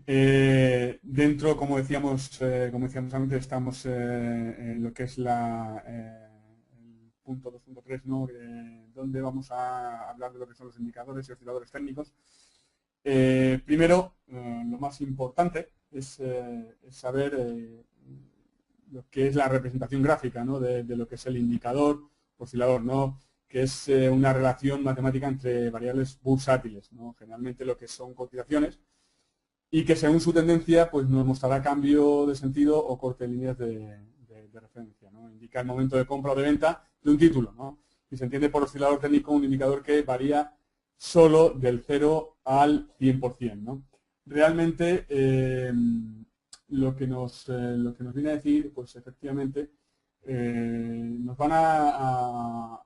Dentro, como decíamos antes, estamos en lo que es el punto 2.3, ¿no? Donde vamos a hablar de lo que son los indicadores y osciladores técnicos. Primero, lo más importante es saber lo que es la representación gráfica, ¿no? de lo que es el indicador, oscilador, ¿no? Que es una relación matemática entre variables bursátiles, ¿no? Generalmente lo que son cotizaciones, y que según su tendencia pues nos mostrará cambio de sentido o corte de líneas de referencia, ¿no? Indica el momento de compra o de venta de un título, ¿no? Y se entiende por oscilador técnico un indicador que varía solo del 0 al 100%, ¿no? Realmente lo que nos viene a decir, pues efectivamente nos van a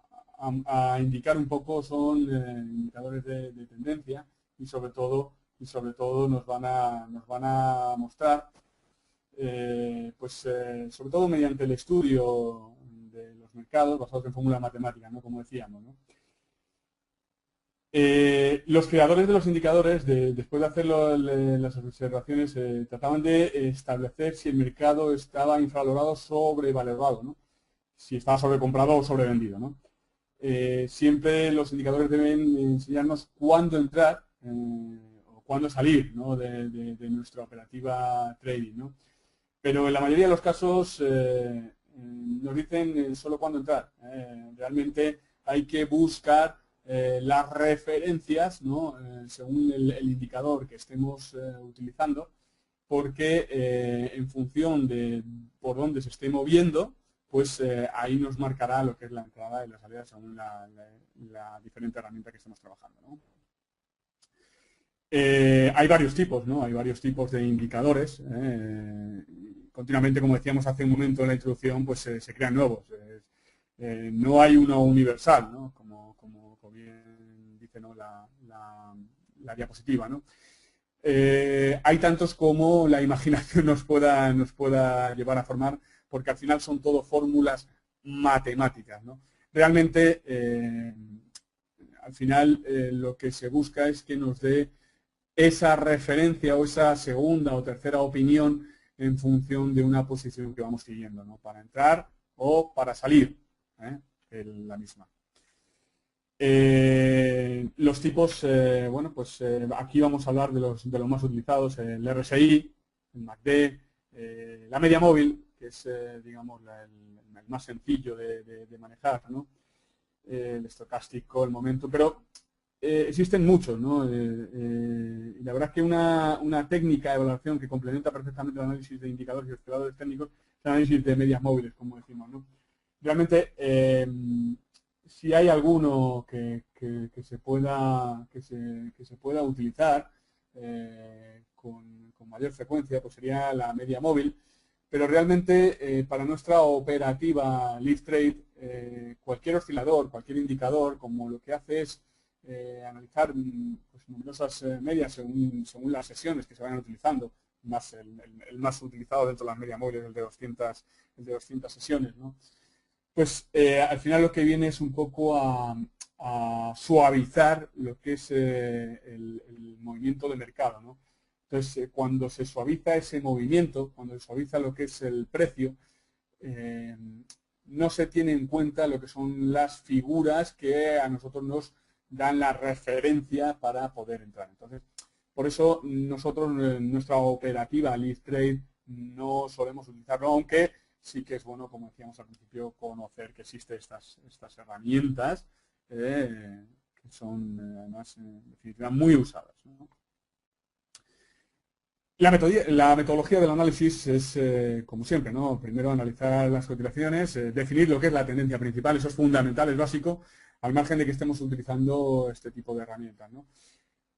indicar un poco, son indicadores de tendencia y sobre todo nos van a mostrar, sobre todo mediante el estudio de los mercados basados en fórmulas matemáticas, ¿no? Como decíamos, ¿no? Los creadores de los indicadores, después de hacer las observaciones, trataban de establecer si el mercado estaba infravalorado o sobrevalorado, ¿no? Si estaba sobrecomprado o sobrevendido, ¿no? Siempre los indicadores deben enseñarnos cuándo entrar o cuándo salir, ¿no? de nuestra operativa trading, ¿no? Pero en la mayoría de los casos nos dicen solo cuándo entrar. Realmente hay que buscar las referencias, ¿no? Según el indicador que estemos utilizando, porque en función de por dónde se esté moviendo, pues ahí nos marcará lo que es la entrada y la salida según la diferente herramienta que estemos trabajando, ¿no? Hay varios tipos, ¿no? Hay varios tipos de indicadores. Continuamente, como decíamos hace un momento en la introducción, pues se crean nuevos. No hay uno universal, ¿no? Como bien dice, ¿no? la diapositiva, ¿no? Hay tantos como la imaginación nos pueda llevar a formar, porque al final son todo fórmulas matemáticas, ¿no? Realmente, al final, lo que se busca es que nos dé esa referencia o esa segunda o tercera opinión en función de una posición que vamos siguiendo, ¿no? Para entrar o para salir, la misma. Los tipos, bueno, pues aquí vamos a hablar de los más utilizados, el RSI, el MACD, la media móvil, que es, digamos, el más sencillo de manejar, ¿no? El estocástico, el momento, pero existen muchos, ¿no? Y la verdad es que una técnica de evaluación que complementa perfectamente el análisis de indicadores y osciladores técnicos es el análisis de medias móviles, como decimos, ¿no? Realmente, si hay alguno que se pueda utilizar con mayor frecuencia, pues sería la media móvil, pero realmente para nuestra operativa Live Trade, cualquier oscilador, cualquier indicador, como lo que hace es analizar pues, numerosas medias según las sesiones que se vayan utilizando, más el más utilizado dentro de las medias móviles, el de 200 sesiones, ¿no? Pues al final lo que viene es un poco a suavizar lo que es el movimiento de mercado, ¿no? Entonces, cuando se suaviza ese movimiento, cuando se suaviza lo que es el precio, no se tiene en cuenta lo que son las figuras que a nosotros nos dan la referencia para poder entrar. Entonces, por eso nosotros en nuestra operativa Live Trade no solemos utilizarlo, aunque sí que es bueno, como decíamos al principio, conocer que existen estas herramientas que son además en definitiva muy usadas, ¿no? La metodología del análisis es, como siempre, ¿no? Primero analizar las cotizaciones, definir lo que es la tendencia principal, eso es fundamental, es básico, al margen de que estemos utilizando este tipo de herramientas, ¿no?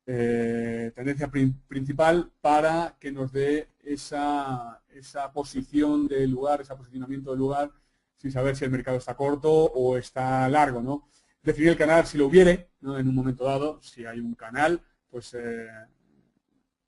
Tendencia principal para que nos dé esa posición del lugar, ese posicionamiento del lugar, sin saber si el mercado está corto o está largo, ¿no? Definir el canal si lo hubiere, ¿no? En un momento dado, si hay un canal, pues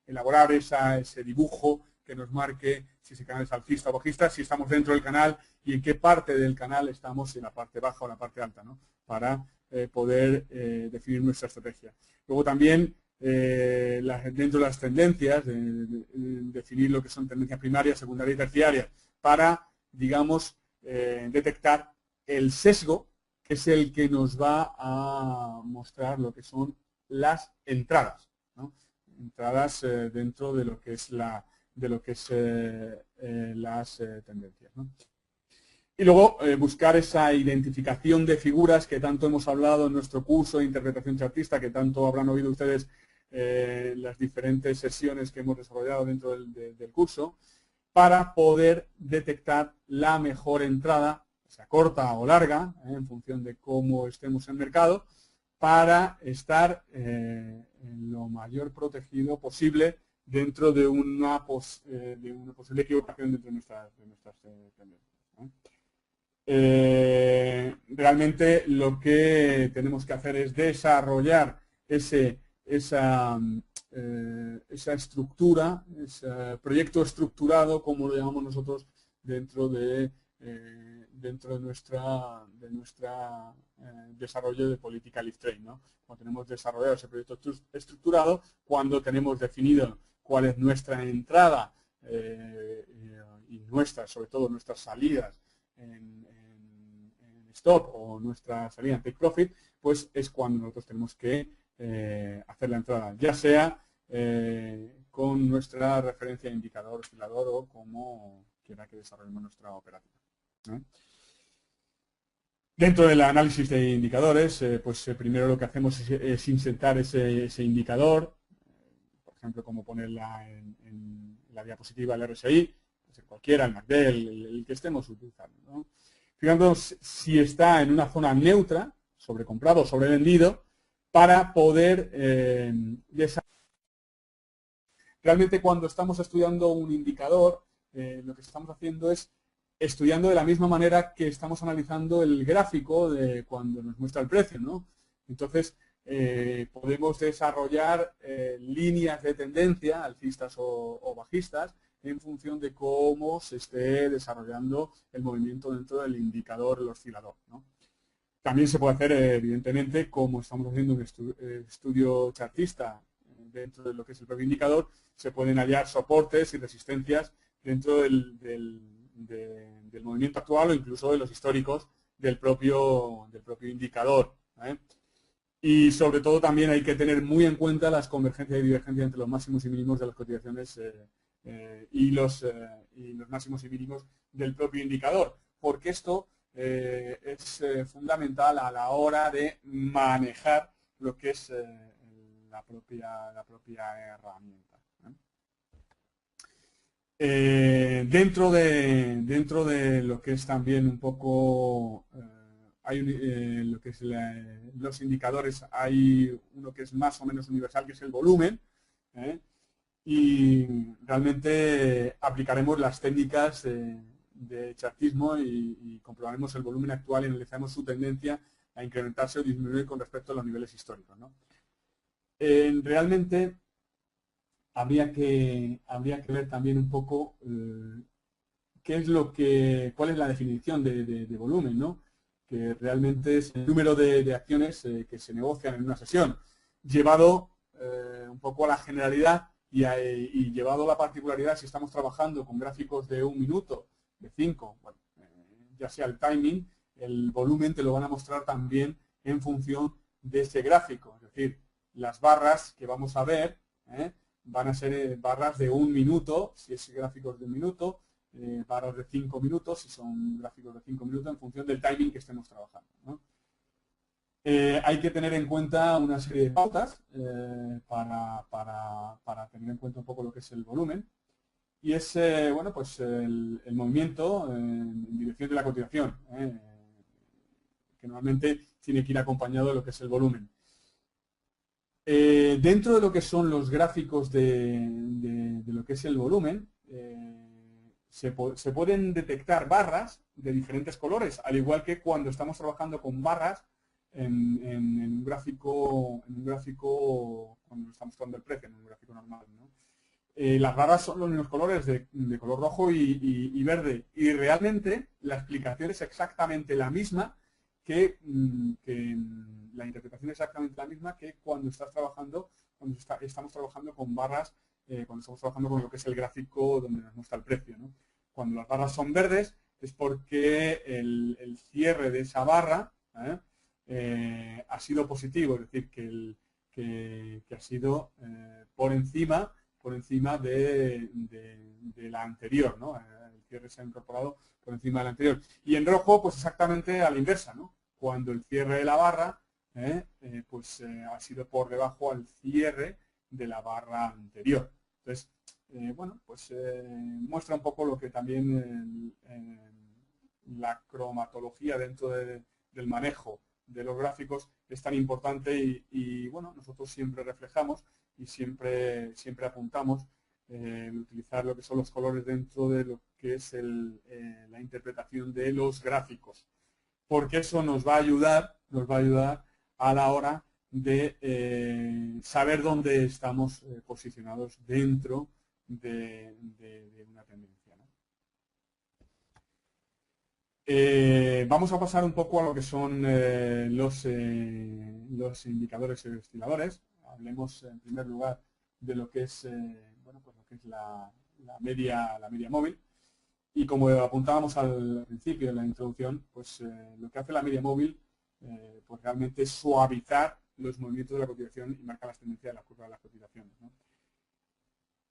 elaborar ese dibujo que nos marque si ese canal es alcista o bajista, si estamos dentro del canal y en qué parte del canal estamos, si en la parte baja o en la parte alta, ¿no? Para poder definir nuestra estrategia. Luego también dentro de las tendencias, definir lo que son tendencias primarias, secundarias y terciarias, para, digamos, detectar el sesgo, que es el que nos va a mostrar lo que son las entradas, ¿no? Entradas dentro de lo que es las tendencias, ¿no? Y luego buscar esa identificación de figuras que tanto hemos hablado en nuestro curso de interpretación chartista, que tanto habrán oído ustedes en las diferentes sesiones que hemos desarrollado dentro del curso, para poder detectar la mejor entrada, sea corta o larga, en función de cómo estemos en el mercado, para estar lo mayor protegido posible dentro de una posible equivocación dentro de nuestras tendencias, ¿no? Realmente lo que tenemos que hacer es desarrollar esa estructura, ese proyecto estructurado, como lo llamamos nosotros, dentro de nuestra desarrollo de política Live Trade, ¿no? Cuando tenemos desarrollado ese proyecto estructurado, cuando tenemos definido cuál es nuestra entrada y sobre todo nuestras salidas en stop o nuestra salida en take profit, pues es cuando nosotros tenemos que hacer la entrada, ya sea con nuestra referencia de indicador oscilador o como quiera que desarrollemos nuestra operativa, ¿no? Dentro del análisis de indicadores, pues primero lo que hacemos es insertar ese indicador, por ejemplo, como ponerla en la diapositiva del RSI, cualquiera, el MACD, el que estemos utilizando, ¿no? Fijándonos si está en una zona neutra, sobrecomprado o sobrevendido, para poder desarrollar. Realmente cuando estamos estudiando un indicador, lo que estamos haciendo es estudiando de la misma manera que estamos analizando el gráfico de cuando nos muestra el precio, ¿no? Entonces, podemos desarrollar líneas de tendencia, alcistas o bajistas, en función de cómo se esté desarrollando el movimiento dentro del indicador, el oscilador, ¿no? También se puede hacer, evidentemente, como estamos haciendo un estudio chartista dentro de lo que es el propio indicador, se pueden hallar soportes y resistencias dentro del movimiento actual o incluso de los históricos del propio indicador, ¿eh? Y sobre todo también hay que tener muy en cuenta las convergencias y divergencias entre los máximos y mínimos de las cotizaciones y los máximos y mínimos del propio indicador, porque esto es fundamental a la hora de manejar lo que es la propia herramienta, ¿eh? Dentro de lo que es también un poco hay lo que es los indicadores, hay uno que es más o menos universal, que es el volumen, ¿eh? Y realmente aplicaremos las técnicas de chartismo y comprobaremos el volumen actual y analizaremos su tendencia a incrementarse o disminuir con respecto a los niveles históricos, ¿no? Realmente habría que ver también un poco cuál es la definición de volumen, ¿no? Que realmente es el número de acciones que se negocian en una sesión, llevado un poco a la generalidad y llevado a la particularidad si estamos trabajando con gráficos de 1 minuto, de 5, bueno, ya sea el timing, el volumen te lo van a mostrar también en función de ese gráfico. Es decir, las barras que vamos a ver van a ser barras de 1 minuto, si es gráficos de 1 minuto, barras de 5 minutos, si son gráficos de 5 minutos, en función del timing que estemos trabajando, ¿no? Hay que tener en cuenta una serie de pautas para tener en cuenta un poco lo que es el volumen. Y es, bueno, pues el movimiento en dirección de la cotización, que normalmente tiene que ir acompañado de lo que es el volumen. Dentro de lo que son los gráficos de lo que es el volumen, se pueden detectar barras de diferentes colores, al igual que cuando estamos trabajando con barras en un gráfico cuando estamos tomando el precio, en un gráfico normal, ¿no? Las barras son los mismos colores de color rojo y verde, y realmente la explicación es exactamente la misma que la interpretación exactamente la misma que cuando estás trabajando, estamos trabajando con barras, cuando estamos trabajando con lo que es el gráfico donde nos muestra el precio, ¿no? Cuando las barras son verdes es porque el cierre de esa barra ha sido positivo, es decir, que ha sido por encima de la anterior, ¿no? El cierre se ha incorporado por encima del anterior. Y en rojo, pues exactamente a la inversa, ¿no? Cuando el cierre de la barra ha sido por debajo al cierre de la barra anterior. Entonces, bueno, pues muestra un poco lo que también la cromatología dentro del manejo de los gráficos es tan importante y bueno, nosotros siempre reflejamos y siempre apuntamos utilizar lo que son los colores dentro de lo que es la interpretación de los gráficos, porque eso nos va a ayudar a la hora de saber dónde estamos posicionados dentro de una tendencia, ¿no? Vamos a pasar un poco a lo que son los indicadores y osciladores. Hablemos en primer lugar de lo que es, bueno, pues lo que es la media móvil. Y como apuntábamos al principio de la introducción, pues lo que hace la media móvil pues realmente es suavizar los movimientos de la cotización y marcar las tendencias de la curva de las cotizaciones, ¿no?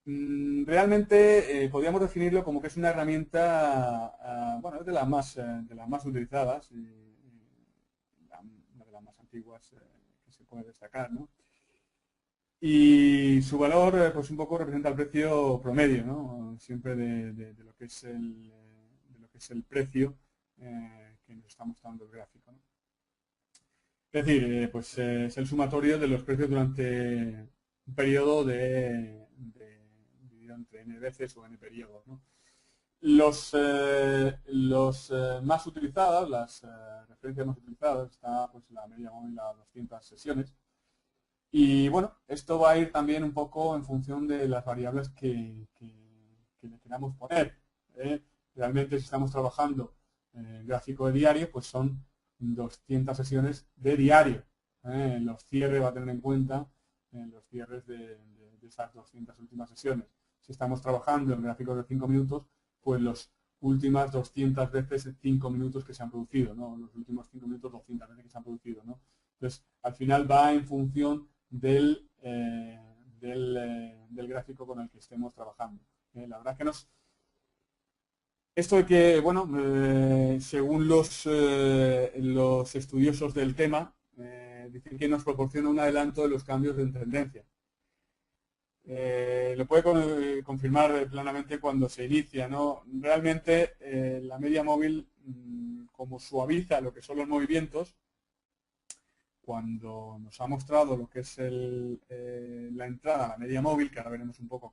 Realmente podríamos definirlo como que es una herramienta, bueno, es de las más utilizadas y una de las más antiguas que se puede destacar, ¿no? Y su valor, pues un poco representa el precio promedio, ¿no? Siempre de lo que es el precio que nos está mostrando el gráfico, ¿no? Es decir, pues es el sumatorio de los precios durante un periodo dividido entre n veces o n periodos, ¿no? Los más utilizados, las referencias más utilizadas, está pues la media móvil a 200 sesiones. Y bueno, esto va a ir también un poco en función de las variables que le queramos poner. Realmente si estamos trabajando en gráfico de diario, pues son 200 sesiones de diario. Los cierres va a tener en cuenta los cierres de esas 200 últimas sesiones. Si estamos trabajando en gráficos de 5 minutos, pues las últimas 200 veces 5 minutos que se han producido, ¿no? Los últimos 5 minutos 200 veces que se han producido, ¿no? Entonces, al final va en función del gráfico con el que estemos trabajando. La verdad que esto de que, bueno, según los estudiosos del tema, dicen que nos proporciona un adelanto de los cambios de tendencia. Lo puede confirmar plenamente cuando se inicia, ¿no? Realmente la media móvil, como suaviza lo que son los movimientos, cuando nos ha mostrado lo que es la entrada a la media móvil, que ahora veremos un poco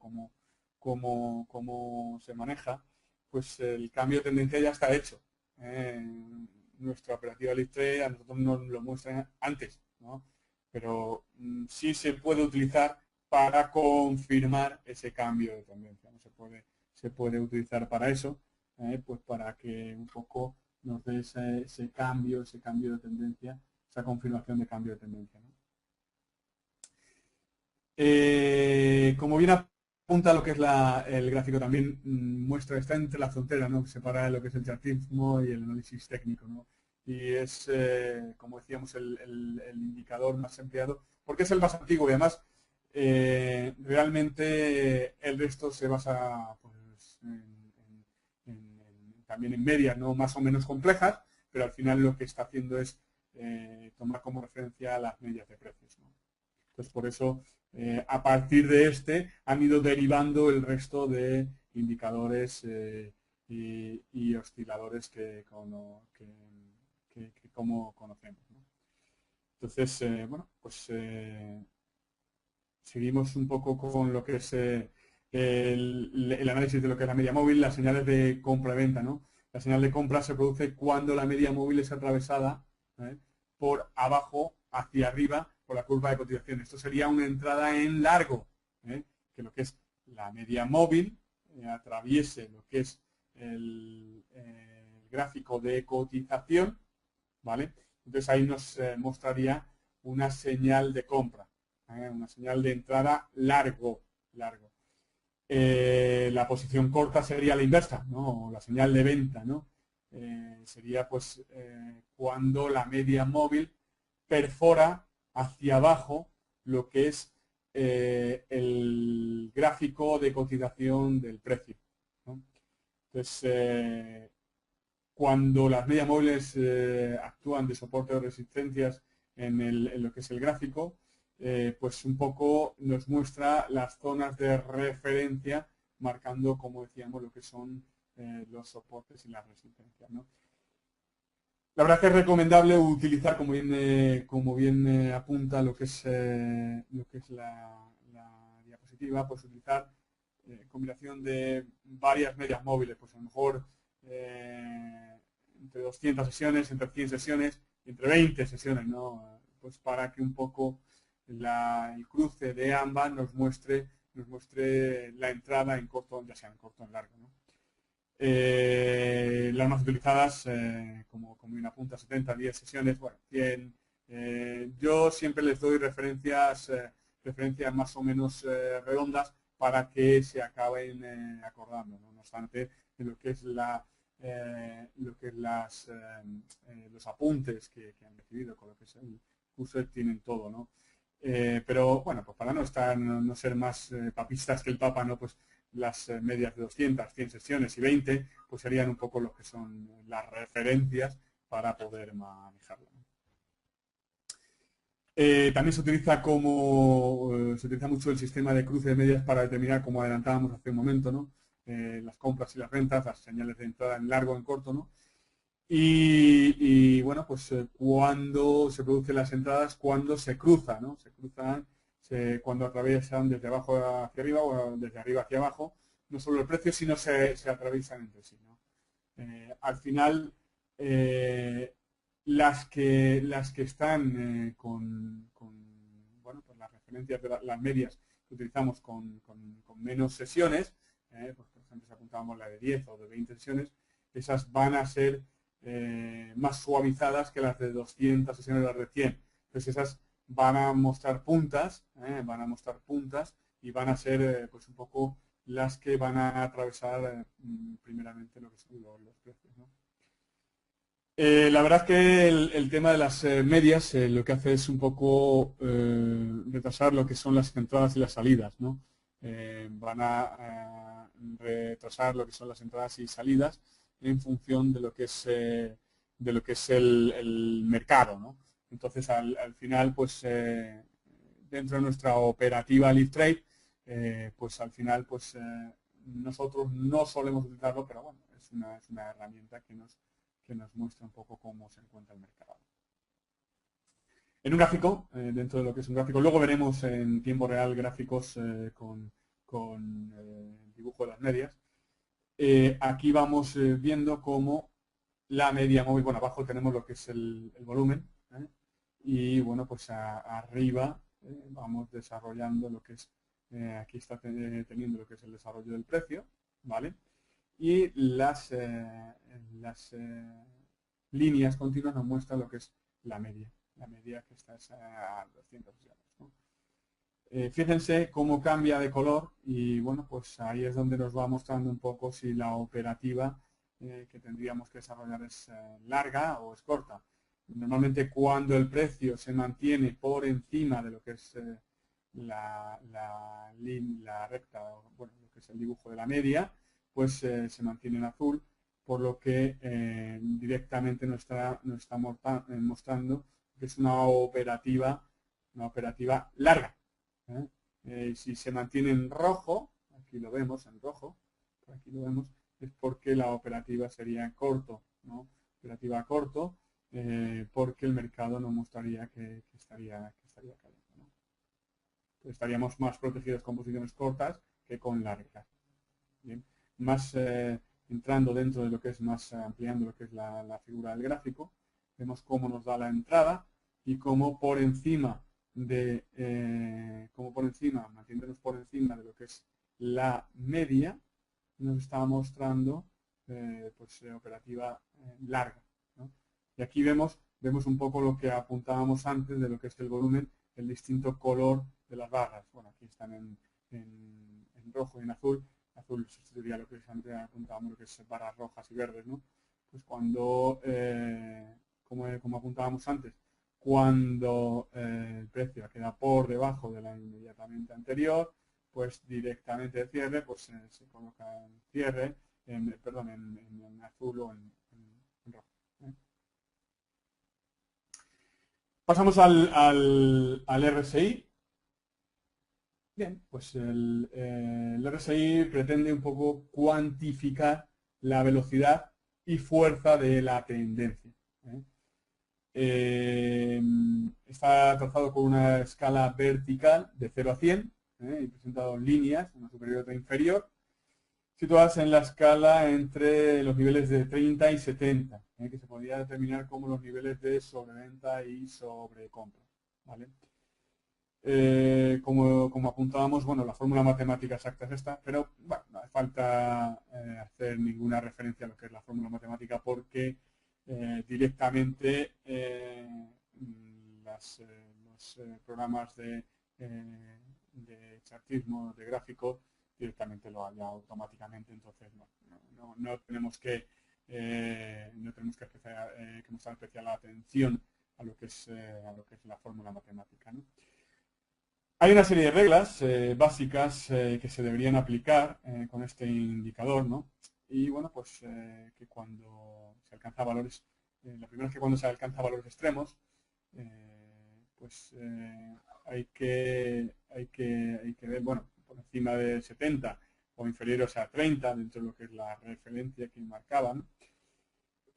cómo se maneja, pues el cambio de tendencia ya está hecho. Nuestra operativa Listrade a nosotros nos lo muestra antes, ¿no? Pero sí se puede utilizar para confirmar ese cambio de tendencia, ¿no? Se puede utilizar para eso, pues para que un poco nos dé ese cambio de tendencia, esa confirmación de cambio de tendencia, ¿no? Como bien apunta lo que es el gráfico, también está entre la frontera, ¿no? Separa lo que es el chartismo y el análisis técnico, ¿no? Y es, como decíamos, el indicador más empleado, porque es el más antiguo y además realmente el resto se basa pues, también en medias, ¿no? Más o menos complejas, pero al final lo que está haciendo es tomar como referencia las medias de precios, ¿no? Entonces, por eso, a partir de han ido derivando el resto de indicadores y osciladores que como conocemos, ¿no? Entonces, bueno, pues seguimos un poco con lo que es el análisis de lo que es la media móvil, las señales de compra-venta, ¿no? La señal de compra se produce cuando la media móvil es atravesada por abajo hacia arriba por la curva de cotización. Esto sería una entrada en largo, que lo que es la media móvil atraviese lo que es el gráfico de cotización, ¿vale? Entonces ahí nos mostraría una señal de compra, una señal de entrada largo. La posición corta sería la inversa, ¿no? La señal de venta, ¿no? Sería pues cuando la media móvil perfora hacia abajo lo que es el gráfico de cotización del precio, ¿no? Entonces, cuando las medias móviles actúan de soporte o resistencias en lo que es el gráfico, pues un poco nos muestra las zonas de referencia, marcando, como decíamos, lo que son los soportes y las resistencias, ¿no? La verdad que es recomendable utilizar, como bien apunta lo que es la diapositiva, pues utilizar combinación de varias medias móviles, pues a lo mejor entre 200 sesiones, entre 100 sesiones, entre 20 sesiones, ¿no? Pues para que un poco el cruce de ambas nos muestre la entrada en corto, ya sea en corto o en largo, ¿no? Las más utilizadas, como bien apunta, 70, 10 sesiones, bueno, 100. Yo siempre les doy referencias más o menos redondas para que se acaben acordando, ¿no? No obstante, en lo que es los apuntes que han recibido con lo que es el curso tienen todo, ¿no? Pero bueno, pues para no ser más papistas que el Papa, ¿no? Pues las medias de 200, 100 sesiones y 20, pues serían un poco lo que son las referencias para poder manejarlo. También se utiliza mucho el sistema de cruce de medias para determinar, como adelantábamos hace un momento, ¿no? Las compras y las ventas, las señales de entrada en largo o en corto, ¿no? Y bueno, pues cuando se producen las entradas, cuando se cruzan, ¿no? Se cruzan cuando atraviesan desde abajo hacia arriba o desde arriba hacia abajo, no solo el precio, sino se atraviesan entre sí, ¿no? Al final, las que están bueno, pues las referencias de las medias que utilizamos con menos sesiones, pues por ejemplo, si apuntábamos la de 10 o de 20 sesiones, esas van a ser más suavizadas que las de 200 sesiones, las de 100. Entonces esas van a mostrar puntas, y van a ser pues un poco las que van a atravesar primeramente lo que son los precios, ¿no? La verdad es que el tema de las medias lo que hace es un poco retrasar lo que son las entradas y las salidas, ¿no? Van a retrasar lo que son las entradas y salidas en función de lo que es el mercado, ¿no? Entonces, al final, pues dentro de nuestra operativa Live Trade, pues al final, pues nosotros no solemos utilizarlo, pero bueno, es una herramienta que nos muestra un poco cómo se encuentra el mercado. En un gráfico, dentro de lo que es un gráfico, luego veremos en tiempo real gráficos con dibujo de las medias. Aquí vamos viendo cómo la media móvil, bueno, abajo tenemos lo que es el volumen, y bueno, pues arriba vamos desarrollando lo que es, aquí está teniendo lo que es el desarrollo del precio, ¿vale? Y las líneas continuas nos muestran lo que es la media que está a 200 sesiones, ¿no? Fíjense cómo cambia de color y bueno, pues ahí es donde nos va mostrando un poco si la operativa que tendríamos que desarrollar es larga o es corta. Normalmente cuando el precio se mantiene por encima de lo que es la recta, bueno, lo que es el dibujo de la media, pues se mantiene en azul, por lo que directamente nos está mostrando que es una operativa larga. Si se mantiene en rojo, aquí lo vemos en rojo, aquí lo vemos, es porque la operativa sería corto, ¿no? Operativa corto, porque el mercado nos mostraría que estaría cayendo, ¿no? Estaríamos más protegidos con posiciones cortas que con largas. Bien. Más entrando dentro de lo que es más ampliando lo que es la figura del gráfico, vemos cómo nos da la entrada y cómo por encima manteniéndonos por encima de lo que es la media, nos está mostrando pues operativa larga, ¿no? Y aquí vemos vemos un poco lo que apuntábamos antes de lo que es el volumen, el distinto color de las barras. Bueno, aquí están en rojo y en azul. Azul sustituiría lo que antes apuntábamos, lo que es barras rojas y verdes, ¿no? Pues cuando, como apuntábamos antes, cuando el precio queda por debajo de la inmediatamente anterior, pues directamente de cierre, pues se coloca en cierre, perdón, en azul o en rojo. Pasamos al RSI. Bien, pues el RSI pretende un poco cuantificar la velocidad y fuerza de la tendencia. Está trazado con una escala vertical de 0 a 100 y presentado en líneas, una superior y otra inferior, situadas en la escala entre los niveles de 30 y 70, que se podría determinar como los niveles de sobreventa y sobrecompra. ¿Vale? Como apuntábamos, bueno, la fórmula matemática exacta es esta, pero bueno, no hace falta hacer ninguna referencia a lo que es la fórmula matemática porque directamente los programas de chartismo, de gráfico, directamente lo haya automáticamente, entonces no tenemos que mostrar especial atención a lo que es la fórmula matemática, ¿no? Hay una serie de reglas básicas que se deberían aplicar con este indicador, ¿no? Y bueno, pues que cuando se alcanza valores, la primera es que cuando se alcanza valores extremos, pues hay que ver, bueno, por encima de 70 o inferiores a 30, dentro de lo que es la referencia que marcaban,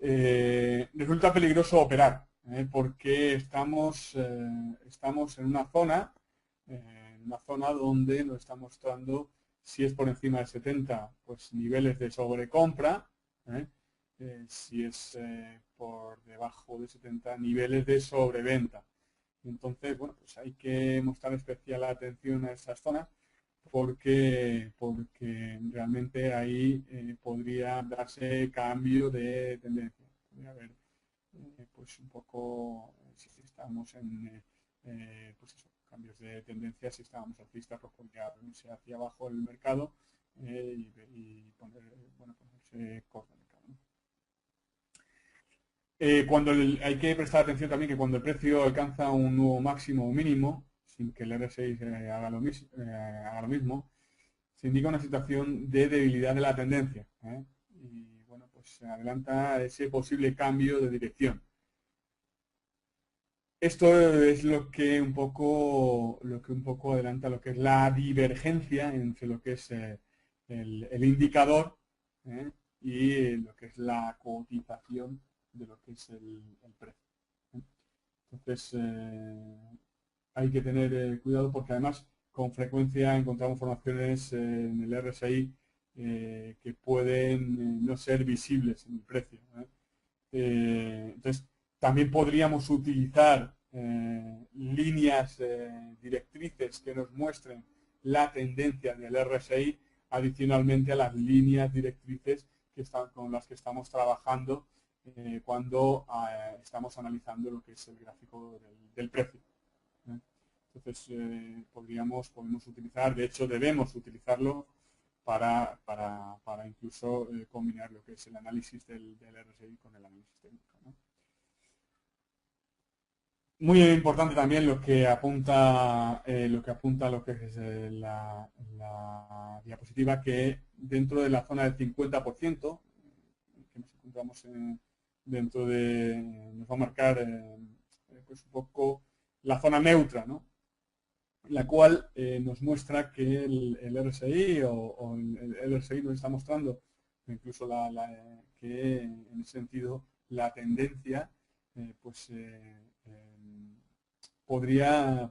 resulta peligroso operar, porque estamos en una zona donde nos está mostrando, si es por encima de 70, pues niveles de sobrecompra, si es por debajo de 70, niveles de sobreventa. Entonces, bueno, pues hay que mostrar especial atención a esas zonas porque realmente ahí podría darse cambio de tendencia. Podría haber pues un poco, si estamos en pues eso, cambios de tendencia, si estábamos alcistas, pues podría irse hacia abajo el mercado y ponerse corto el mercado, ¿no? Hay que prestar atención también que cuando el precio alcanza un nuevo máximo o mínimo, sin que el RSI haga lo mismo, se indica una situación de debilidad de la tendencia. Y bueno, pues se adelanta ese posible cambio de dirección. Esto es lo que un poco adelanta lo que es la divergencia entre lo que es el indicador y lo que es la cotización de lo que es el precio. Entonces, hay que tener cuidado porque además con frecuencia encontramos formaciones en el RSI que pueden no ser visibles en el precio. Entonces, también podríamos utilizar líneas directrices que nos muestren la tendencia del RSI adicionalmente a las líneas directrices con las que estamos trabajando cuando estamos analizando lo que es el gráfico del precio. Entonces, podemos utilizar, de hecho debemos utilizarlo para incluso combinar lo que es el análisis del RSI con el análisis técnico, ¿no? Muy importante también lo que apunta lo que es la diapositiva, que dentro de la zona del 50%, que nos encontramos dentro nos va a marcar pues un poco la zona neutra, ¿no? La cual nos muestra que el RSI o el RSI nos está mostrando incluso que en ese sentido la tendencia pues podría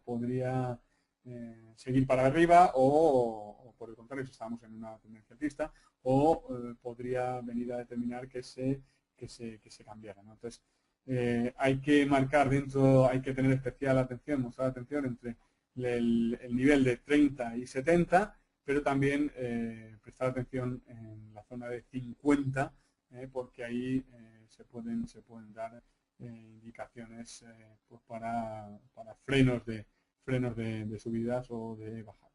seguir para arriba o por el contrario, si estamos en una tendencia alcista, o podría venir a determinar que se cambiara, ¿no? Entonces, hay que marcar hay que tener especial atención, mostrar atención entre el nivel de 30 y 70, pero también prestar atención en la zona de 50, porque ahí se pueden dar indicaciones pues para frenos de subidas o de bajadas.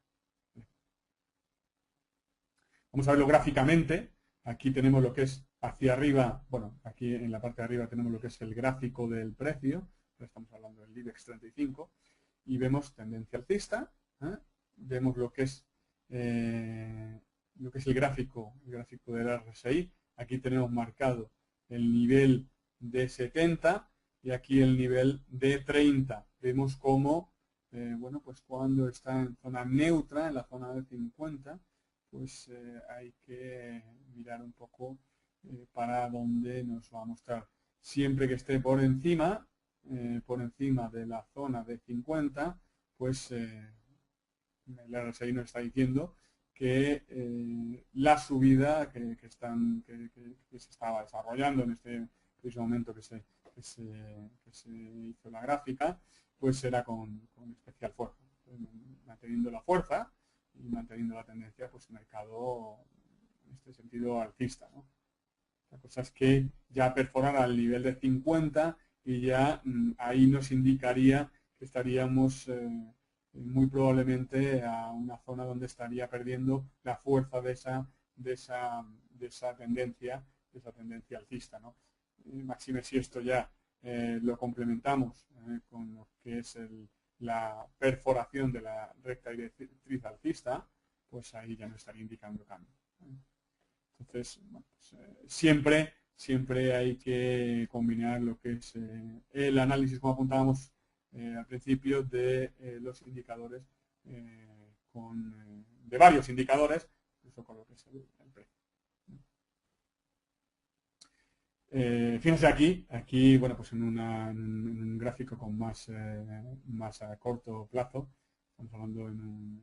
Vamos a verlo gráficamente. Aquí tenemos lo que es hacia arriba, bueno, aquí en la parte de arriba tenemos lo que es el gráfico del precio, estamos hablando del IBEX 35, y vemos tendencia alcista, vemos lo que es el gráfico del RSI. Aquí tenemos marcado el nivel de 70 y aquí el nivel de 30. Vemos cómo, bueno, pues cuando está en zona neutra, en la zona de 50, pues hay que mirar un poco para dónde nos va a mostrar. Siempre que esté por encima de la zona de 50, pues el RSI nos está diciendo que la subida que se estaba desarrollando en este preciso momento que se hizo la gráfica, pues será con especial fuerza. Manteniendo la fuerza y manteniendo la tendencia, pues el mercado en este sentido alcista, ¿no? La cosa es que ya perforara el nivel de 50 y ya ahí nos indicaría que estaríamos muy probablemente a una zona donde estaría perdiendo la fuerza de esa tendencia alcista, ¿no? Máxime si esto ya lo complementamos con lo que es la perforación de la recta directriz alcista, pues ahí ya nos estaría indicando cambio. Entonces, bueno, pues, siempre hay que combinar lo que es el análisis, como apuntábamos al principio, de los indicadores, de varios indicadores, eso con lo que es el precio. Fíjense aquí, bueno, pues en un gráfico con más a corto plazo, estamos hablando en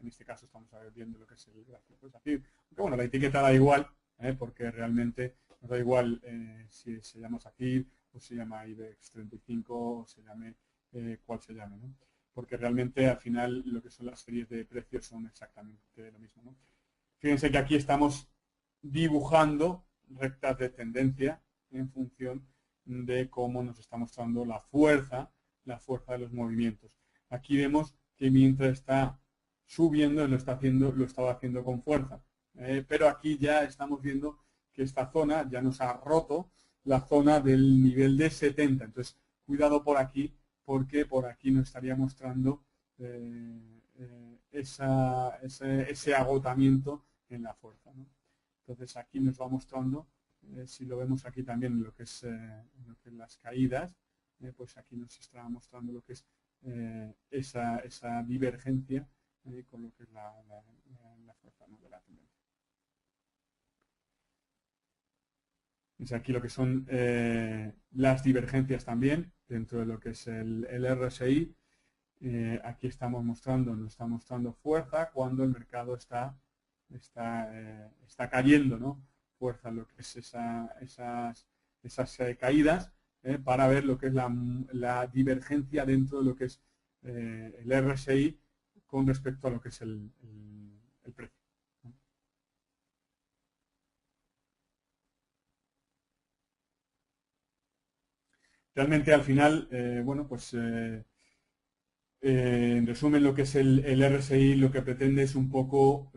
este caso estamos viendo lo que es el gráfico. Es decir, aunque bueno, la etiqueta da igual, porque realmente nos da igual si se llama SACIR o se llama IBEX 35 o se llame cual se llame, ¿no? Porque realmente al final lo que son las series de precios son exactamente lo mismo, ¿no? Fíjense que aquí estamos dibujando rectas de tendencia en función de cómo nos está mostrando la fuerza de los movimientos. Aquí vemos que mientras está subiendo lo estaba haciendo con fuerza, pero aquí ya estamos viendo que esta zona ya nos ha roto la zona del nivel de 70. Entonces, cuidado por aquí, porque por aquí nos estaría mostrando ese agotamiento en la fuerza, ¿no? Entonces aquí nos va mostrando, si lo vemos aquí también en lo que es las caídas, pues aquí nos está mostrando lo que es esa divergencia con lo que es la fuerza, ¿no?, de la tendencia. Es aquí lo que son las divergencias también dentro de lo que es el RSI. Aquí nos está mostrando fuerza cuando el mercado está cayendo, ¿no? Fuerza en lo que es esas caídas, para ver lo que es la divergencia dentro de lo que es el RSI con respecto a lo que es el precio. Realmente al final, bueno, pues en resumen, lo que es el RSI lo que pretende es un poco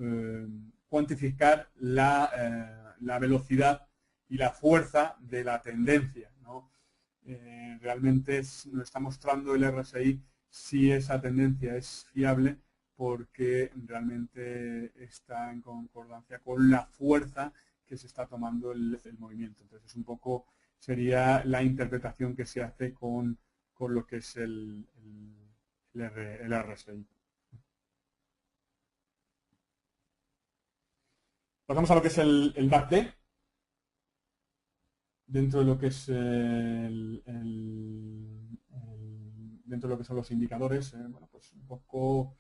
cuantificar la velocidad y la fuerza de la tendencia, ¿no? Realmente nos está mostrando el RSI si esa tendencia es fiable porque realmente está en concordancia con la fuerza que se está tomando el movimiento. Entonces, es un poco, sería la interpretación que se hace con lo que es el RSI. Pasamos a lo que es el BACT. Dentro de lo que es dentro de lo que son los indicadores, bueno, pues un poco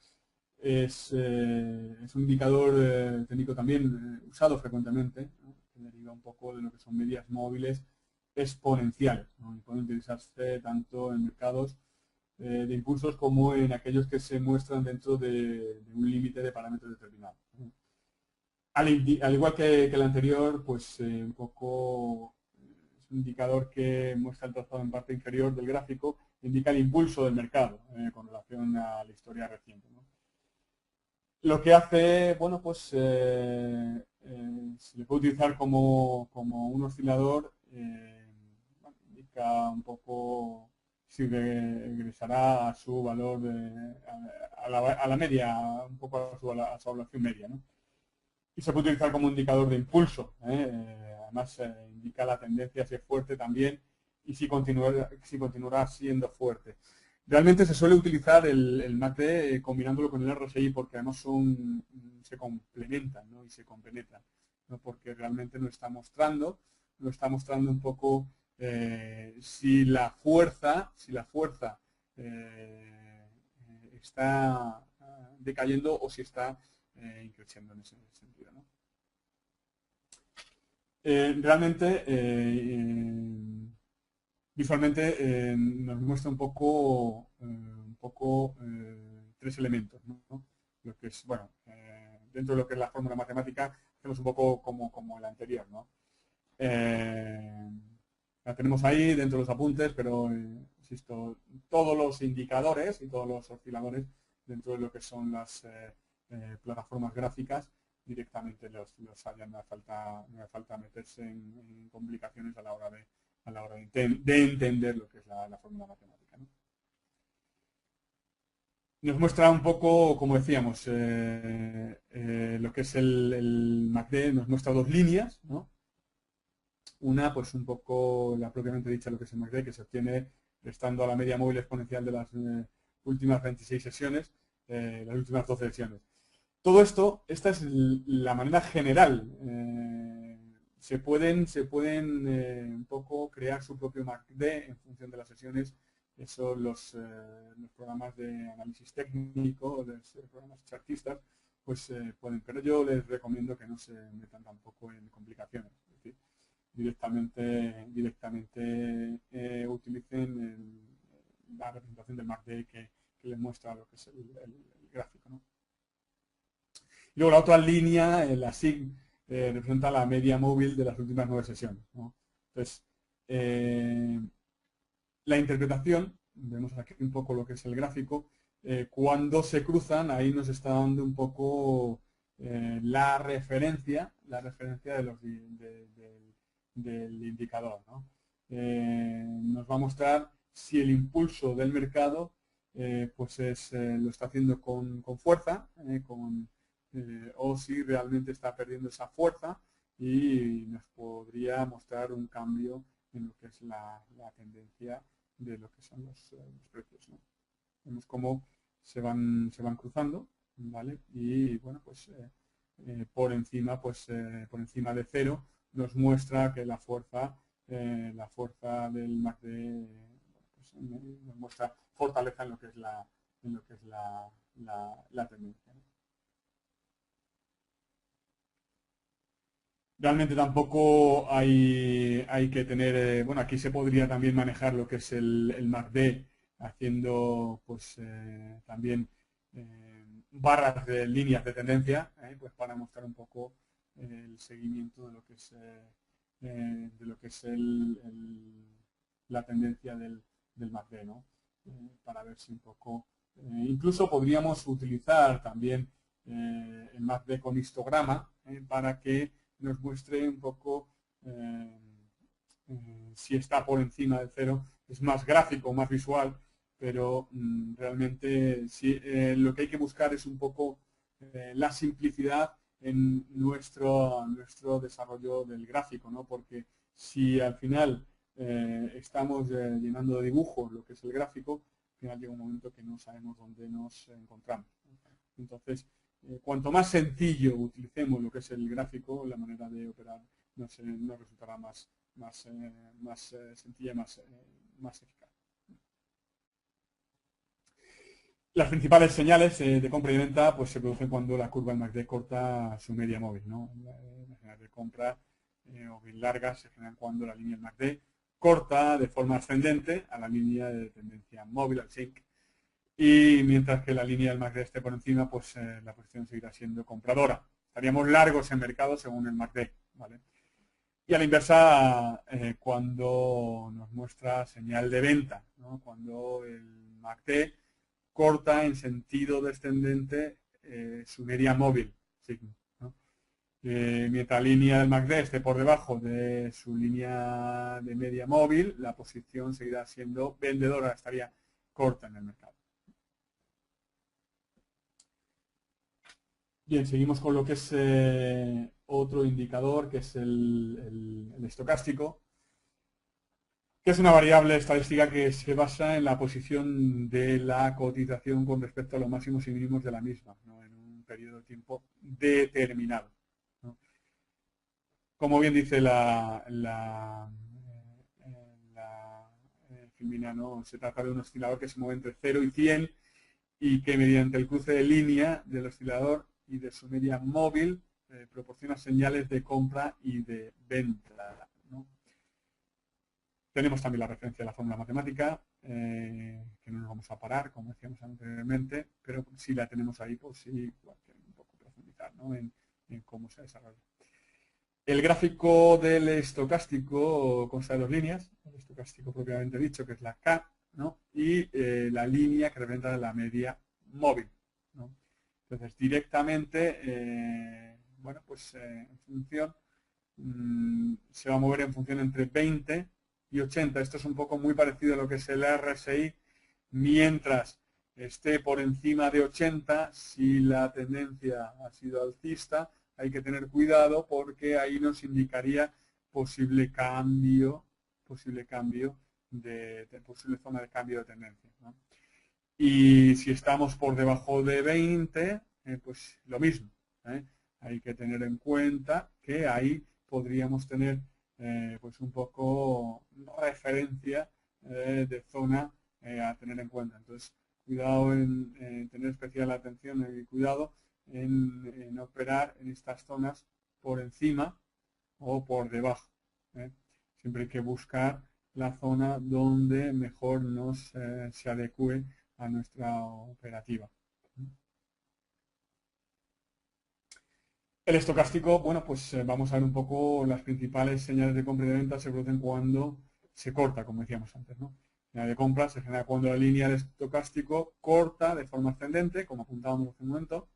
es un indicador técnico también usado frecuentemente, ¿no?, que deriva un poco de lo que son medias móviles exponenciales, ¿no?, y pueden utilizarse tanto en mercados de impulsos como en aquellos que se muestran dentro de un límite de parámetros determinados. Al igual que el anterior, pues un poco es indicador que muestra el trazado en parte inferior del gráfico, indica el impulso del mercado con relación a la historia reciente, ¿no? Lo que hace, bueno, pues se le puede utilizar como un oscilador, bueno, indica un poco si regresará a su valor, a la media, un poco a su evaluación media, ¿no? Y se puede utilizar como indicador de impulso, además indica la tendencia si es fuerte también y si continuará siendo fuerte. Realmente se suele utilizar el MACD combinándolo con el RSI porque además se complementan, ¿no? Y se compenetran, ¿no? Porque realmente nos está mostrando un poco si la fuerza está decayendo o si está increciendo en ese sentido, ¿no? Realmente visualmente nos muestra un poco tres elementos, ¿no? Lo que es, bueno, dentro de lo que es la fórmula matemática, hacemos un poco como el anterior, ¿no? La tenemos ahí dentro de los apuntes, pero insisto, todos los indicadores y todos los osciladores dentro de lo que son las plataformas gráficas directamente los hallan, no hace falta meterse en complicaciones a la hora de entender lo que es la fórmula matemática, ¿no? Nos muestra un poco, como decíamos, lo que es el MACD, nos muestra dos líneas, ¿no? Una, pues un poco la propiamente dicha, lo que es el MACD, que se obtiene restando a la media móvil exponencial de las últimas 26 sesiones, las últimas 12 sesiones. Todo esto, esta es la manera general. Se pueden un poco crear su propio MACD en función de las sesiones. Eso los programas de análisis técnico, los programas chartistas, pues pueden. Pero yo les recomiendo que no se metan tampoco en complicaciones. Es decir, directamente utilicen la representación del MACD que les muestra lo que es el gráfico, ¿no? Y luego la otra línea, la SIG, representa la media móvil de las últimas 9 sesiones, ¿no? Entonces, la interpretación, vemos aquí un poco lo que es el gráfico, cuando se cruzan, ahí nos está dando un poco la referencia del indicador, ¿no? Nos va a mostrar si el impulso del mercado pues lo está haciendo con fuerza, o si realmente está perdiendo esa fuerza y nos podría mostrar un cambio en lo que es la tendencia de lo que son los precios, ¿no? Vemos cómo se van cruzando, ¿vale? Y bueno, pues por encima de cero nos muestra que la fuerza del MACD pues, nos muestra fortaleza en lo que es la tendencia, ¿no? Realmente tampoco hay que tener, bueno, aquí se podría también manejar lo que es el MACD haciendo pues también barras de líneas de tendencia, pues para mostrar un poco el seguimiento de lo que es la tendencia del MACD, ¿no? Para ver si un poco, incluso podríamos utilizar también el MACD con histograma para que nos muestre un poco si está por encima de cero. Es más gráfico, más visual, pero realmente sí, lo que hay que buscar es un poco la simplicidad en nuestro desarrollo del gráfico, ¿no? Porque si al final estamos llenando de dibujos lo que es el gráfico, al final llega un momento que no sabemos dónde nos encontramos. Entonces, cuanto más sencillo utilicemos lo que es el gráfico, la manera de operar nos resultará más sencilla y más eficaz. Las principales señales de compra y venta pues se producen cuando la curva del MACD corta su media móvil, ¿no? Las señales de compra o bien largas se generan cuando la línea del MACD corta de forma ascendente a la línea de tendencia móvil, al SINC, y mientras que la línea del MACD esté por encima, pues la posición seguirá siendo compradora. Estaríamos largos en mercado según el MACD, ¿vale? Y a la inversa, cuando nos muestra señal de venta, ¿no? Cuando el MACD corta en sentido descendente su media móvil, signo, ¿no? Mientras la línea del MACD esté por debajo de su línea de media móvil, la posición seguirá siendo vendedora, estaría corta en el mercado. Bien, seguimos con lo que es otro indicador, que es el estocástico, que es una variable estadística que se basa en la posición de la cotización con respecto a los máximos y mínimos de la misma, ¿no? En un periodo de tiempo determinado, ¿no? Como bien dice Filmina, ¿no? Se trata de un oscilador que se mueve entre 0 y 100 y que mediante el cruce de línea del oscilador y de su media móvil proporciona señales de compra y de venta, ¿no? Tenemos también la referencia a la fórmula matemática, que no nos vamos a parar, como decíamos anteriormente, pero si la tenemos ahí, pues sí, igual que un poco profundizar, ¿no? en cómo se desarrolla. El gráfico del estocástico consta de dos líneas, el estocástico propiamente dicho, que es la K, ¿no? Y la línea que representa la media móvil, ¿no? Entonces, directamente, bueno, pues en función, se va a mover en función entre 20 y 80. Esto es un poco muy parecido a lo que es el RSI, mientras esté por encima de 80, si la tendencia ha sido alcista, hay que tener cuidado porque ahí nos indicaría posible zona de cambio de tendencia, ¿no? Y si estamos por debajo de 20, pues lo mismo, ¿eh? Hay que tener en cuenta que ahí podríamos tener pues un poco referencia de zona a tener en cuenta. Entonces, cuidado en tener especial atención y cuidado en operar en estas zonas por encima o por debajo, ¿eh? Siempre hay que buscar la zona donde mejor se adecue a nuestra operativa. El estocástico, bueno, pues vamos a ver un poco las principales señales de compra y de venta se producen cuando se corta, como decíamos antes, ¿no? La señal de compra se genera cuando la línea del estocástico corta de forma ascendente, como apuntábamos hace un momento,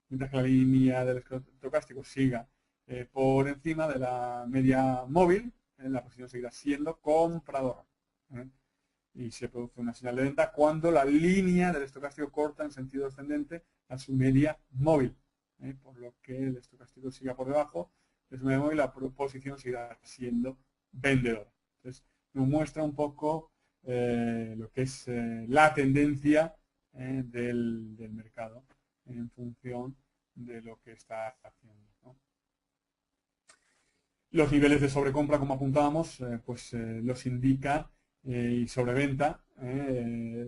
mientras que la línea del estocástico siga por encima de la media móvil, la posición seguirá siendo compradora, ¿eh? Y se produce una señal de venta cuando la línea del estocástico corta en sentido ascendente a su media móvil, por lo que el estocástico siga por debajo de su media móvil, la posición seguirá siendo vendedora. Entonces, nos muestra un poco lo que es la tendencia del mercado en función de lo que está haciendo, ¿no? Los niveles de sobrecompra, como apuntábamos, pues los indica, y sobreventa,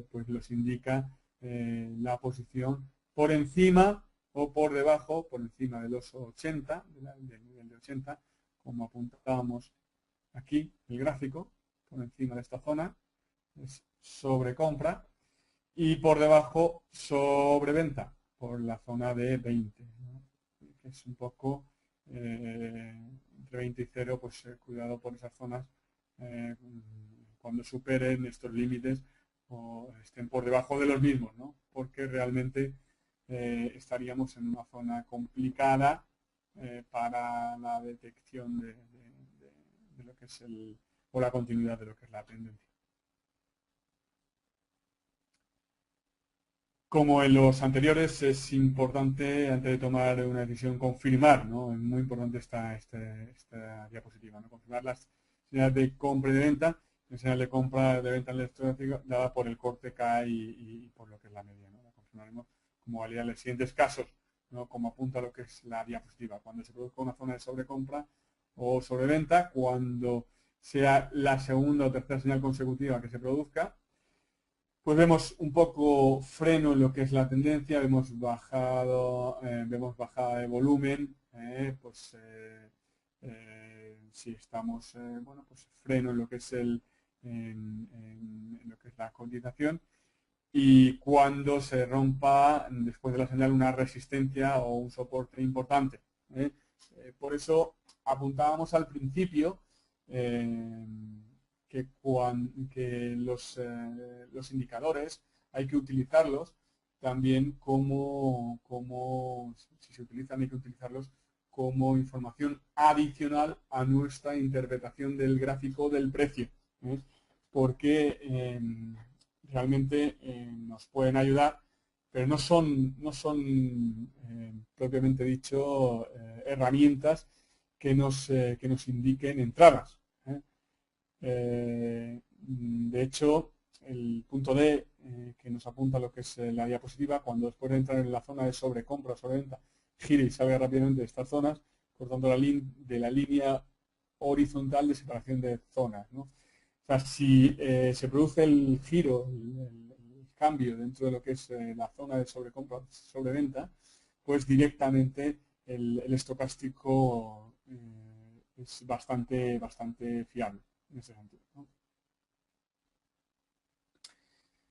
pues los indica la posición por encima o por debajo, por encima de los 80, del nivel de 80, como apuntábamos aquí, el gráfico, por encima de esta zona, es sobrecompra, y por debajo sobreventa, por la zona de 20, ¿no? Que es un poco entre 20 y 0, pues cuidado por esas zonas cuando superen estos límites o estén por debajo de los mismos, ¿no? Porque realmente estaríamos en una zona complicada para la detección de lo que es o la continuidad de lo que es la tendencia. Como en los anteriores, es importante, antes de tomar una decisión, confirmar, ¿no? Es muy importante esta diapositiva, ¿no? Confirmar las señales de compra y de venta, la señal de compra de venta electrónica dada por el corte K y por lo que es la media, ¿no? La confirmaremos como valía en los siguientes casos, ¿no? Como apunta lo que es la diapositiva. Cuando se produzca una zona de sobrecompra o sobreventa, cuando sea la segunda o tercera señal consecutiva que se produzca, pues vemos un poco freno en lo que es la tendencia, vemos bajada de volumen, pues si estamos, bueno, pues freno en lo que es en lo que es la cotización, y cuando se rompa después de la señal una resistencia o un soporte importante, ¿eh? Por eso apuntábamos al principio que los indicadores hay que utilizarlos también si se utilizan, hay que utilizarlos como información adicional a nuestra interpretación del gráfico del precio, porque realmente nos pueden ayudar, pero no son propiamente dicho herramientas que nos indiquen entradas. De hecho, el punto D que nos apunta a lo que es la diapositiva, cuando después de entrar en la zona de sobrecompra o sobreventa, gire y salga rápidamente de estas zonas, cortando de la línea horizontal de separación de zonas, ¿no? O sea, si se produce el giro, el cambio dentro de lo que es la zona de sobrecompra o sobreventa, pues directamente el estocástico es bastante fiable en ese sentido, ¿no?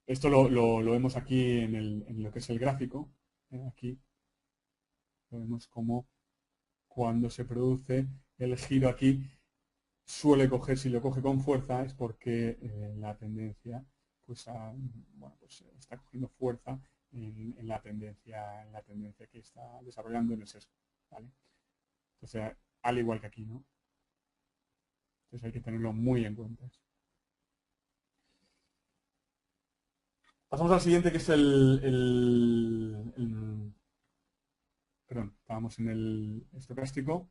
Esto lo vemos aquí en lo que es el gráfico. Aquí lo vemos como cuando se produce el giro aquí suele coger, si lo coge con fuerza, es porque la tendencia pues está cogiendo fuerza en la tendencia que está desarrollando en el sesgo, ¿vale? Entonces, al igual que aquí, ¿no? Entonces hay que tenerlo muy en cuenta. Pasamos al siguiente, que es perdón, estábamos en el estocástico.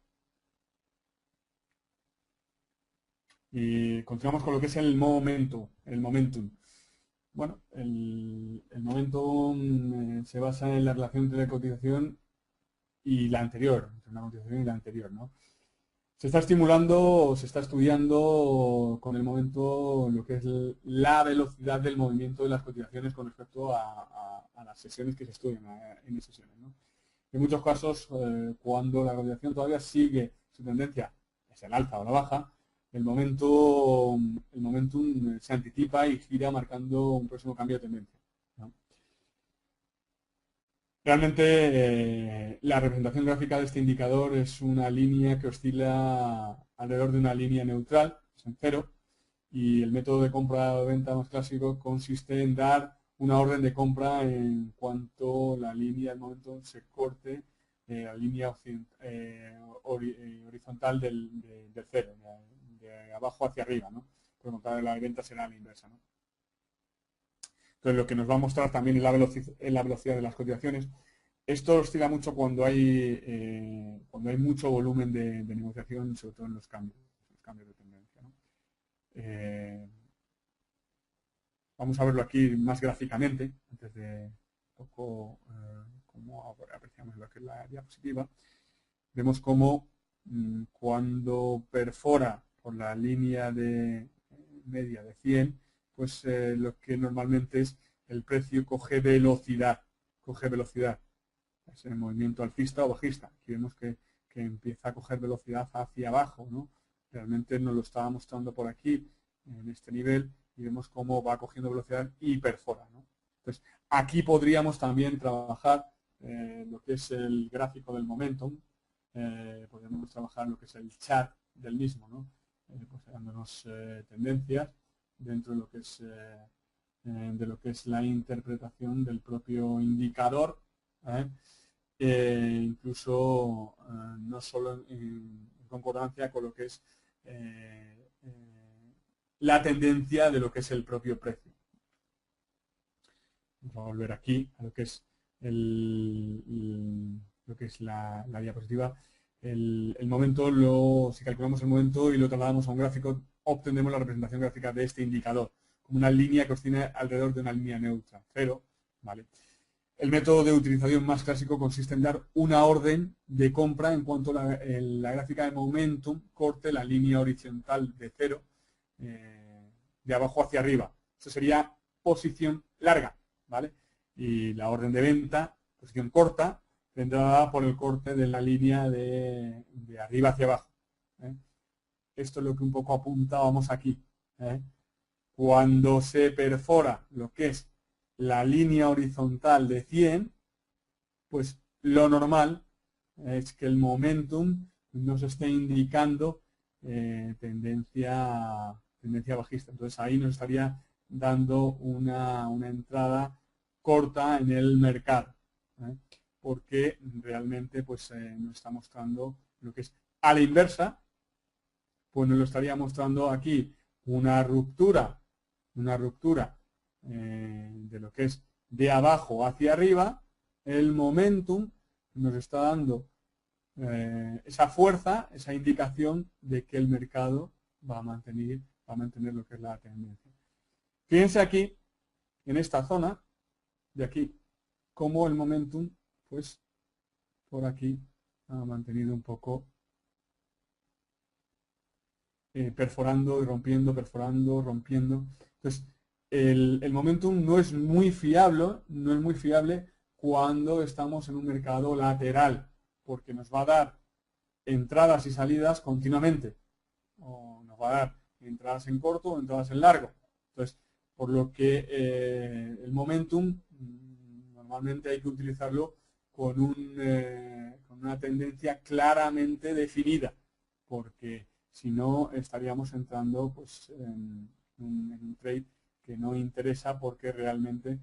Y continuamos con lo que es el momentum. Bueno, el momentum se basa en la relación entre la cotización y la anterior, entre una cotización y la anterior, ¿no? Se está estimulando o se está estudiando con el momento lo que es la velocidad del movimiento de las cotizaciones con respecto a las sesiones que se estudian, en sesiones, ¿no? En muchos casos, cuando la cotización todavía sigue su tendencia, es el alza o la baja, el momentum se anticipa y gira marcando un próximo cambio de tendencia, ¿no? Realmente la representación gráfica de este indicador es una línea que oscila alrededor de una línea neutral, es en cero, y el método de compra o venta más clásico consiste en dar una orden de compra en cuanto la línea del momento se corte la línea horizontal del cero, de abajo hacia arriba, ¿no? Por lo tanto, la venta será a la inversa, ¿no? Entonces, lo que nos va a mostrar también es la velocidad de las cotizaciones. Esto oscila mucho cuando hay mucho volumen de negociación, sobre todo en los cambios de tendencia, ¿no? Vamos a verlo aquí más gráficamente, antes de un poco cómo apreciamos lo que es la diapositiva. Vemos cómo cuando perfora por la línea de media de 100, pues lo que normalmente es el precio coge velocidad. Es el movimiento alcista o bajista. Aquí vemos que empieza a coger velocidad hacia abajo, ¿no? Realmente nos lo estaba mostrando por aquí, en este nivel, y vemos cómo va cogiendo velocidad y perfora, ¿no? Entonces, aquí podríamos también trabajar lo que es el gráfico del momentum, podríamos trabajar lo que es el chart del mismo, ¿no? Pues dándonos tendencias dentro de lo que es la interpretación del propio indicador, incluso no solo en concordancia con lo que es la tendencia de lo que es el propio precio. Vamos a volver aquí a lo que es la diapositiva. El momento, si calculamos el momento y lo trasladamos a un gráfico, obtenemos la representación gráfica de este indicador, como una línea que oscila alrededor de una línea neutra, cero, ¿vale? El método de utilización más clásico consiste en dar una orden de compra en cuanto la gráfica de momentum corte la línea horizontal de cero, de abajo hacia arriba. Eso sería posición larga, ¿vale? Y la orden de venta, posición corta, vendrá dada por el corte de la línea de arriba hacia abajo, ¿eh? Esto es lo que un poco apuntábamos aquí, ¿eh? Cuando se perfora lo que es la línea horizontal de 100, pues lo normal es que el momentum nos esté indicando tendencia bajista. Entonces ahí nos estaría dando una entrada corta en el mercado, porque realmente pues, nos está mostrando lo que es a la inversa, pues nos lo estaría mostrando aquí una ruptura de lo que es de abajo hacia arriba. El momentum nos está dando esa fuerza, esa indicación de que el mercado va a mantener lo que es la tendencia. Fíjense aquí, en esta zona de aquí, cómo el momentum, pues por aquí ha mantenido un poco perforando y rompiendo, perforando, rompiendo. Entonces, el momentum no es muy fiable cuando estamos en un mercado lateral, porque nos va a dar entradas y salidas continuamente, o nos va a dar entradas en corto o entradas en largo. Entonces, por lo que el momentum normalmente hay que utilizarlo con una tendencia claramente definida, porque si no estaríamos entrando pues, en un trade que no interesa, porque realmente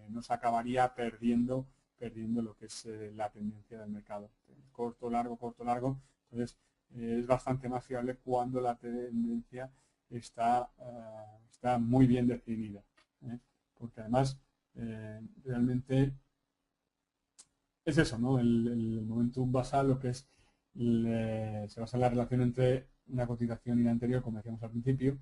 nos acabaría perdiendo lo que es la tendencia del mercado. Corto, largo, corto, largo. Entonces es bastante más fiable cuando la tendencia está muy bien definida, porque además realmente es eso, ¿no? El momentum basal, lo que es se basa en la relación entre una cotización y la anterior, como decíamos al principio,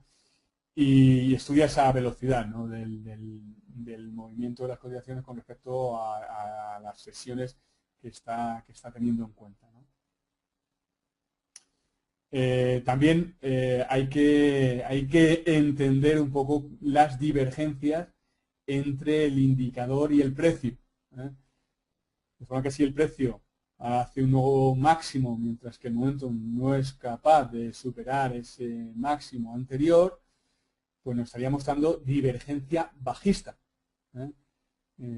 y estudia esa velocidad, ¿no? del movimiento de las cotizaciones con respecto a las sesiones que está teniendo en cuenta, ¿no? También hay que entender un poco las divergencias entre el indicador y el precio, de forma que si el precio hace un nuevo máximo, mientras que el momento no es capaz de superar ese máximo anterior, pues nos estaría mostrando divergencia bajista. Se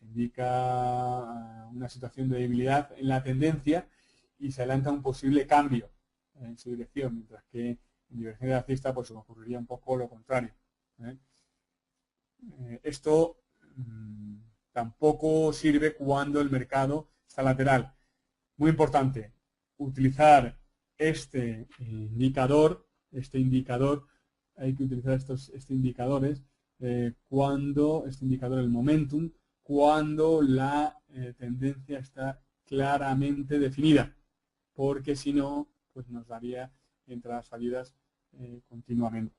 indica una situación de debilidad en la tendencia y se adelanta un posible cambio en su dirección, mientras que en divergencia bajista pues ocurriría un poco lo contrario. Esto tampoco sirve cuando el mercado está lateral. Muy importante, utilizar este indicador, hay que utilizar estos indicadores cuando, el momentum, cuando la tendencia está claramente definida, porque si no, pues nos daría entradas, salidas continuamente.